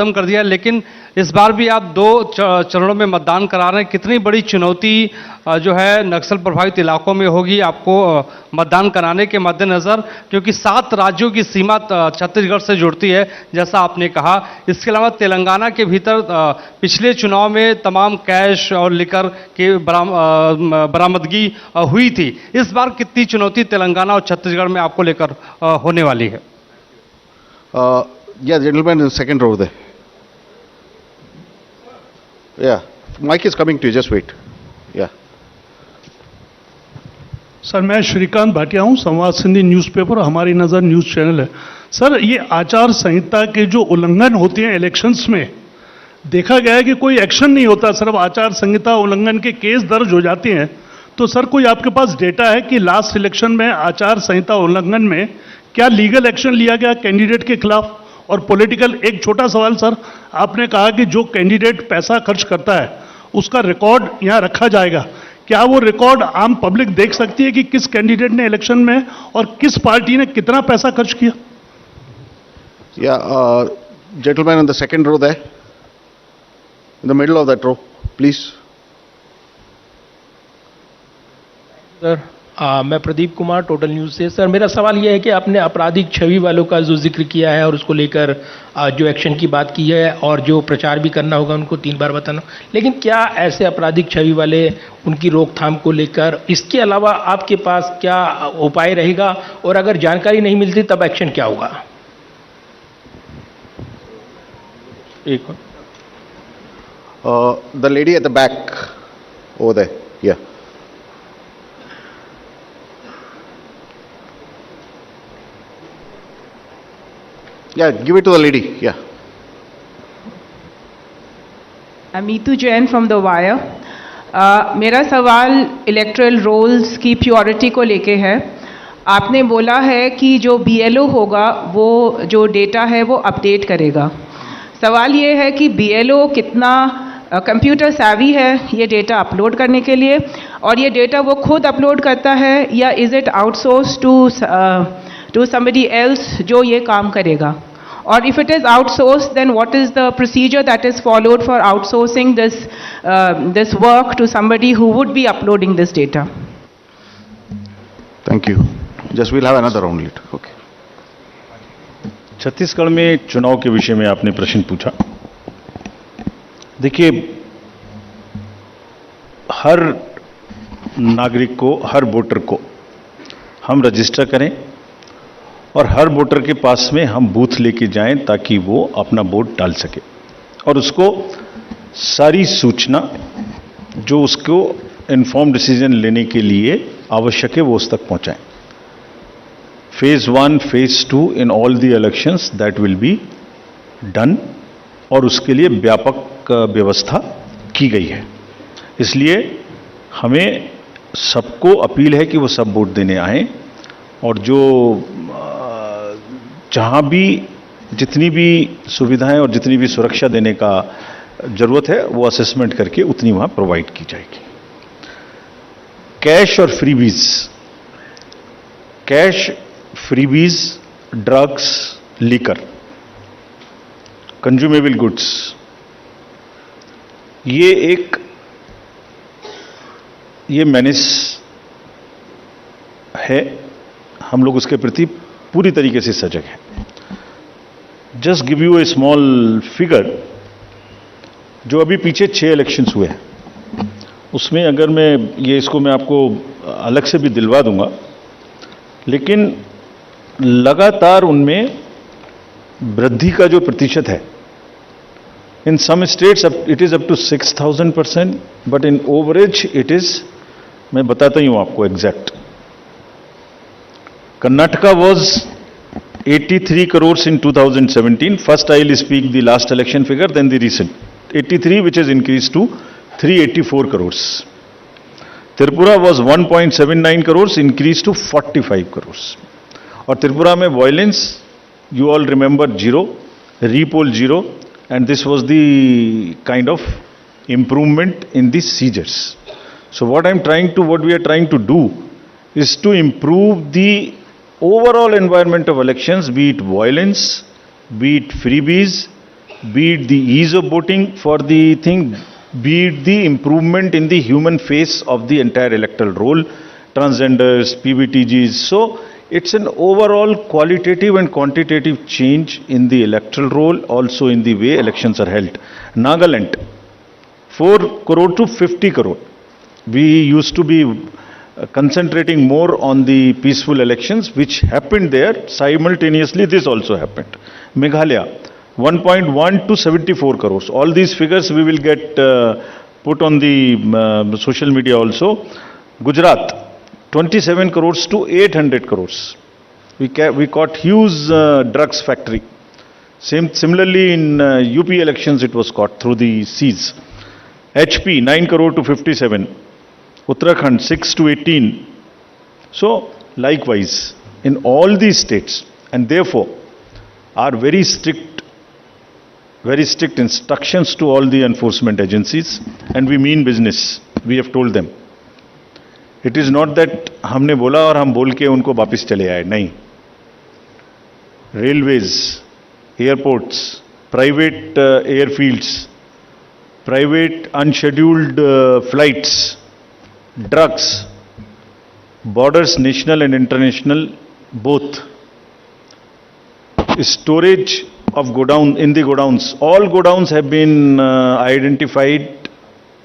खत्म कर दिया, लेकिन इस बार भी आप 2 चरणों में मतदान करा रहे हैं। कितनी बड़ी चुनौती जो है नक्सल प्रभावित इलाकों में होगी आपको मतदान कराने के मद्देनज़र, क्योंकि 7 राज्यों की सीमा छत्तीसगढ़ से जुड़ती है जैसा आपने कहा। इसके अलावा तेलंगाना के भीतर पिछले चुनाव में तमाम कैश और लिकर की बरामदगी हुई थी। इस बार कितनी चुनौती तेलंगाना और छत्तीसगढ़ में आपको लेकर होने वाली है? Yeah, gentleman in the second row there. Yeah, mic is coming to you, just wait. Yeah. Sir, मैं श्रीकांत भाटिया हूँ, संवाद सिंधी न्यूज़पेपर, हमारी नज़र न्यूज़ चैनल है। सर, ये आचार संहिता के जो उल्लंघन होते हैं इलेक्शंस में, देखा गया है कि कोई एक्शन नहीं होता, सिर्फ आचार संहिता उल्लंघन के केस दर्ज हो जाते हैं। तो सर, कोई आपके पास डेटा है कि लास्ट इलेक्शन में आचार संहिता उल्लंघन में क्या लीगल एक्शन लिया गया कैंडिडेट के खिलाफ? और पॉलिटिकल, एक छोटा सवाल सर, आपने कहा कि जो कैंडिडेट पैसा खर्च करता है उसका रिकॉर्ड यहाँ रखा जाएगा, क्या वो रिकॉर्ड आम पब्लिक देख सकती है कि किस कैंडिडेट ने इलेक्शन में और किस पार्टी ने कितना पैसा खर्च किया? Yeah, gentleman in the second row there, in the middle of that row, please. Sir, मैं प्रदीप कुमार, टोटल न्यूज़ से। सर, मेरा सवाल यह है कि आपने आपराधिक छवि वालों का जो जिक्र किया है और उसको लेकर जो एक्शन की बात की है और जो प्रचार भी करना होगा उनको 3 बार बताना, लेकिन क्या ऐसे आपराधिक छवि वाले, उनकी रोकथाम को लेकर इसके अलावा आपके पास क्या उपाय रहेगा, और अगर जानकारी नहीं मिलती तब एक्शन क्या होगा? एक The lady at the back over there. Yeah. Yeah, give it to the lady. Yeah. I'm Meetu Jain from The Wire. मेरा सवाल इलेक्टरल रोल्स की प्योरिटी को लेके है। आपने बोला है कि जो BLO होगा वो जो डेटा है वो अपडेट करेगा। सवाल ये है कि BLO कितना कंप्यूटर savvy है ये डेटा अपलोड करने के लिए, और ये डेटा वो खुद अपलोड करता है या is it outsource to somebody else जो ये काम करेगा? और if it is outsourced, then what is the procedure that is followed for outsourcing this work to somebody who would be uploading this data? Thank you. Just we'll have another round later. Okay. Chhattisgarh में चुनाव के विषय में आपने प्रश्न पूछा। देखिए, हर नागरिक को, हर वोटर को हम रजिस्टर करें और हर वोटर के पास में हम बूथ लेके जाएं ताकि वो अपना वोट डाल सके और उसको सारी सूचना जो उसको इन्फॉर्म डिसीजन लेने के लिए आवश्यक है वो उस तक पहुंचाएं। Phase 1, phase 2 in all the elections that will be done, और उसके लिए व्यापक व्यवस्था की गई है। इसलिए हमें सबको अपील है कि वो सब वोट देने आएं, और जो जहां भी जितनी भी सुविधाएं और जितनी भी सुरक्षा देने का जरूरत है वो असेसमेंट करके उतनी वहां प्रोवाइड की जाएगी। कैश और freebies, cash, freebies, drugs, liquor, consumable goods, ये मेनेस है। हम लोग उसके प्रति पूरी तरीके से सजग हैं। Just give U A small figure, जो अभी पीछे 6 इलेक्शंस हुए हैं उसमें अगर मैं आपको अलग से भी दिलवा दूंगा, लेकिन लगातार उनमें वृद्धि का जो प्रतिशत है, in some states it is up to 6000%, but in average it is, मैं बताता ही हूं आपको exact. Karnataka was 83 crores in 2017. First I will speak the last election figure, then the recent. 83, which has increased to 384 crores. Tripura was 1.79 crores, increased to 45 crores. और त्रिपुरा में violence, you all remember, 0, repoll 0, and this was the kind of improvement in the seizures. So what we are trying to do is to improve the overall environment of elections, be it violence, be it freebies, be it the ease of voting for the thing, be it the improvement in the human face of the entire electoral roll, transgenders, PBTGs. So it's an overall qualitative and quantitative change in the electoral roll, also in the way elections are held. Nagaland, 4 crore to 50 crore. We used to be concentrating more on the peaceful elections which happened there. Simultaneously, this also happened. Meghalaya, 1.1 to 74 crores. All these figures we will get put on the social media also. Gujarat, 27 crores to 800 crores. We caught huge drugs factory. Similarly, in UP elections, it was caught through the seas. HP, 9 crore to 57. Uttarakhand, 6 to 18. So, likewise, in all these states, and therefore, are very strict instructions to all the enforcement agencies, and we mean business. We have told them. It is not that हमने बोला और हम बोल के उनको वापस चले आए, नहीं. Railways, airports, private airfields, private unscheduled flights, drugs, borders, national and international, both. Storage of godown, in the godowns. All godowns have been identified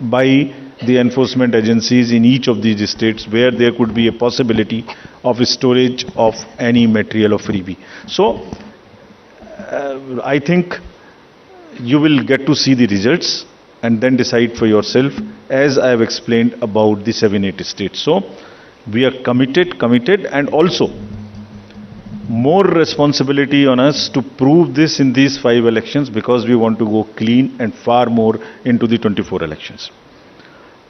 by the enforcement agencies in each of these states where there could be a possibility of storage of any material of freebie. So, I think you will get to see the results and then decide for yourself, as I have explained about the 7-8 states. So, we are committed, and also more responsibility on us to prove this in these 5 elections, because we want to go clean and far more into the 24 elections.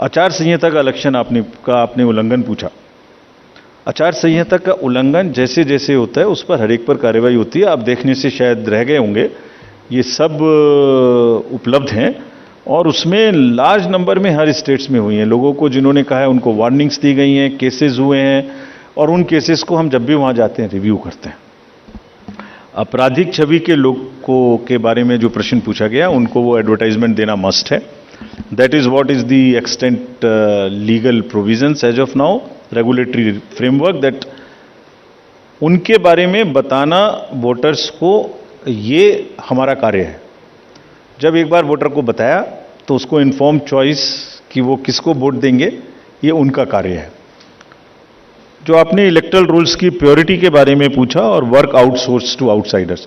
आचार संहिता का election आपने उल्लंघन पूछा. आचार संहिता का उल्लंघन जैसे जैसे होता है उस पर हर एक पर कार्रवाई होती है. आप देखने से शायद रह गए होंगे, ये सब उपलब्ध हैं और उसमें लार्ज नंबर में हर स्टेट्स में हुई हैं. लोगों को जिन्होंने कहा है उनको वार्निंग्स दी गई हैं, केसेस हुए हैं, और उन केसेस को हम जब भी वहाँ जाते हैं रिव्यू करते हैं. आपराधिक छवि के लोगों के बारे में जो प्रश्न पूछा गया, उनको वो एडवर्टाइजमेंट देना मस्ट है. That is what is the extent legal provisions as of now, regulatory framework, that उनके बारे में बताना वोटर्स को, ये हमारा कार्य है. जब एक बार वोटर को बताया तो उसको इन्फॉर्म चॉइस कि वो किसको वोट देंगे, ये उनका कार्य है. जो आपने इलेक्टरल रूल्स की प्योरिटी के बारे में पूछा और work outsource to outsiders,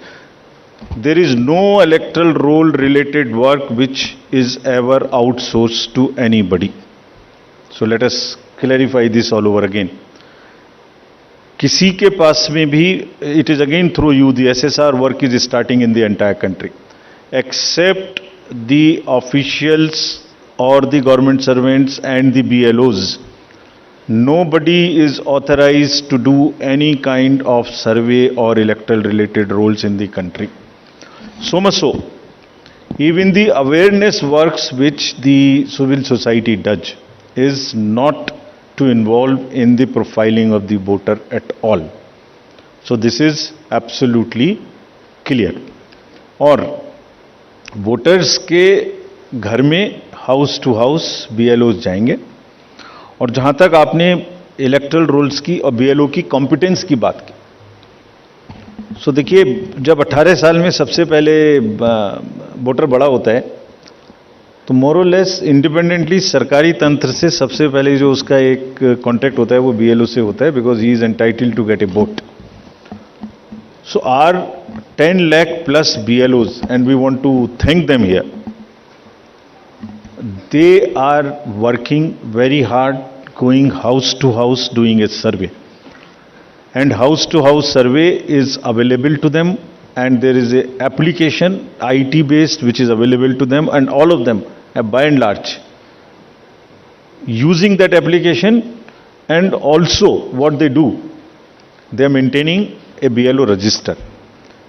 there is no electoral roll related work which is ever outsourced to anybody. So let us clarify this all over again. किसी के पास में भी, it is again through you, the SSR work is starting in the entire country, except the officials or the government servants and the BLOs. Nobody is authorized to do any kind of survey or electoral related roles in the country. So much so, even the awareness works which the civil society does is not to involve in the profiling of the voter at all. So this is absolutely clear. और voters के घर में house to house BLOs जाएंगे. और जहाँ तक आपने electoral roles की और BLO की कॉम्पिटेंस की बात की, सो देखिए, जब 18 साल में सबसे पहले वोटर बड़ा होता है तो मोर और लेस इंडिपेंडेंटली सरकारी तंत्र से सबसे पहले जो उसका एक कांटेक्ट होता है वो BLO से होता है, because he is entitled to get a vote. So are 10 lakh plus BLOs, and we want to thank them here. They are working very hard, going house to house, doing a survey. And house to house survey is available to them, and there is a application, IT based, which is available to them, and all of them, by and large, using that application. And also what they do, they are maintaining a BLO register.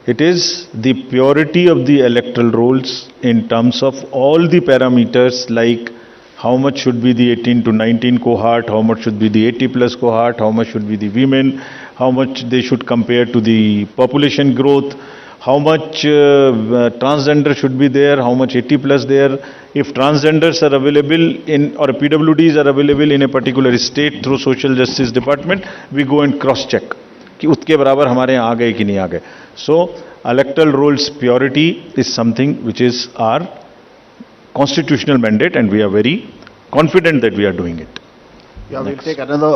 It is the purity of the electoral rolls in terms of all the parameters, like how much should be the 18 to 19 cohort, how much should be the 80 plus cohort, how much should be the women, how much they should compare to the population growth, how much transgender should be there, how much 80 plus there. If transgenders are available in or PWDs are available in a particular state through social justice department, we go and cross check कि उसके बराबर हमारे यहाँ आ गए कि नहीं आ गए. So electoral rolls purity is something which is our constitutional mandate, and we are very confident that we are doing it. Yeah, we'll take another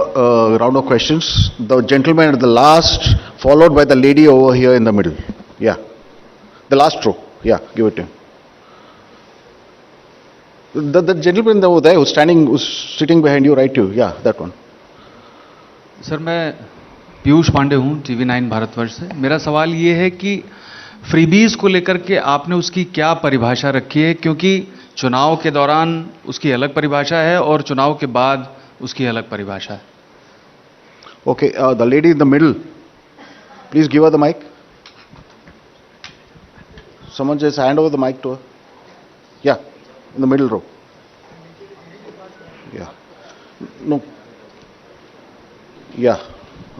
round of questions. The gentleman at the last, followed by the lady over here in the middle. Yeah. The last row. Yeah, give it to him. The gentleman over there who's sitting behind you, right to you. Yeah, that one. Sir मैं पीयूष पांडे हूँ TV9 Bharatvarsh से. मेरा सवाल ये है कि freebies को लेकर के आपने उसकी क्या परिभाषा रखी है, क्योंकि चुनाव के दौरान उसकी अलग परिभाषा है और चुनाव के बाद उसकी अलग परिभाषा है. Okay, the lady in the middle. Please give her the mic. Someone just hand over the mic to her. Yeah, in the middle row. Yeah. No. Yeah.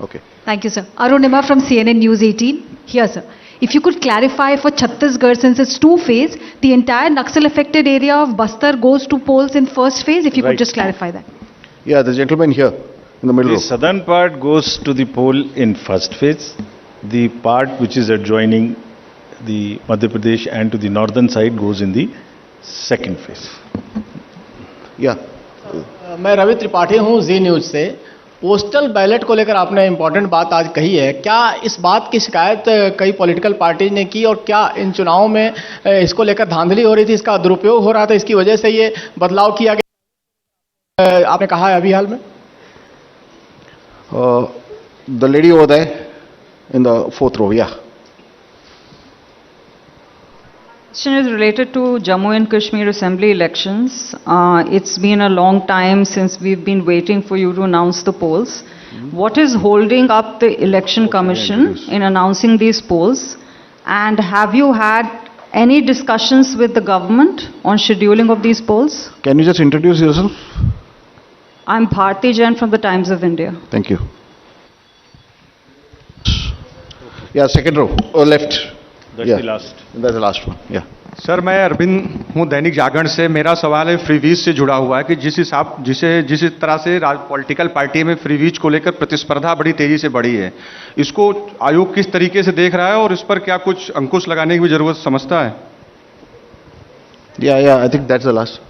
Okay. Thank you, sir. Arunima from CNN News 18. Here, sir. If you could clarify for Chhattisgarh, since it's two-phase, the entire Naxal-affected area of Bastar goes to polls in first phase, if you could Right. just clarify that. Yeah, the gentleman here in the middle The row. southern part goes to the poll in first phase. The part which is adjoining the Madhya Pradesh and to the northern side goes in the second phase. Yeah. मैं रवि त्रिपाठी हूँ जी news से. Postal ballot को लेकर आपने important बात आज कही है. क्या इस बात की शिकायत कई पॉलिटिकल पार्टी ने की, और क्या इन चुनावों में इसको लेकर धांधली हो रही थी, इसका दुरुपयोग हो रहा था, इसकी वजह से ये बदलाव किया गया, आपने कहा है अभी हाल में? The lady over there in the fourth row. Yeah. Question is related to Jammu and Kashmir Assembly elections. It's been a long time since we've been waiting for you to announce the polls. What is holding up the Election Commission in announcing these polls? And have you had any discussions with the government on scheduling of these polls? Can you just introduce yourself? I'm Bharti Jain from the Times of India. Thank you. Yeah, second row. Or left. That's Yeah. the last. That's the last one. Yeah. Sir मैं अरविंद हूं दैनिक जागरण से. मेरा सवाल है freebies से जुड़ा हुआ है कि जिस तरह से पॉलिटिकल पार्टी में फ्रीवीज को लेकर प्रतिस्पर्धा बड़ी तेजी से बढ़ी है, इसको आयोग किस तरीके से देख रहा है और इस पर क्या कुछ अंकुश लगाने की भी जरूरत समझता है? Yeah, I think that's the last.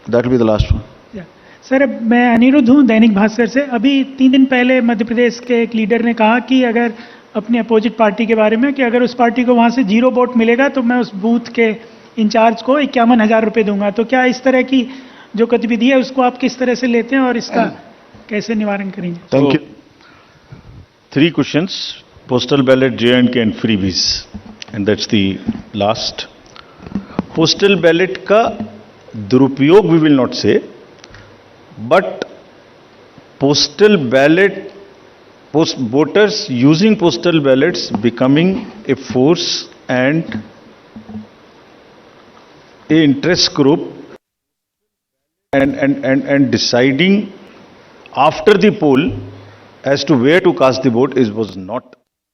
That will be the last one. Sir मैं अनिरुद्ध हूँ दैनिक भास्कर से. अभी 3 दिन पहले मध्य प्रदेश के एक लीडर ने कहा कि अगर अपने अपोजिट पार्टी के बारे में कि अगर उस पार्टी को वहाँ से 0 वोट मिलेगा तो मैं उस बूथ के इंचार्ज को 51,000 रुपये दूंगा. तो क्या इस तरह की जो गतिविधि है उसको आप किस तरह से लेते हैं और इसका कैसे निवारण करेंगे? Thank you. 3 questions: postal ballot, J&K and freebies, and that's the last. Postal ballot का दुरुपयोग we will not say, but postal ballot, voters using postal ballots becoming a force and a interest group and deciding after the poll as to where to cast the vote was not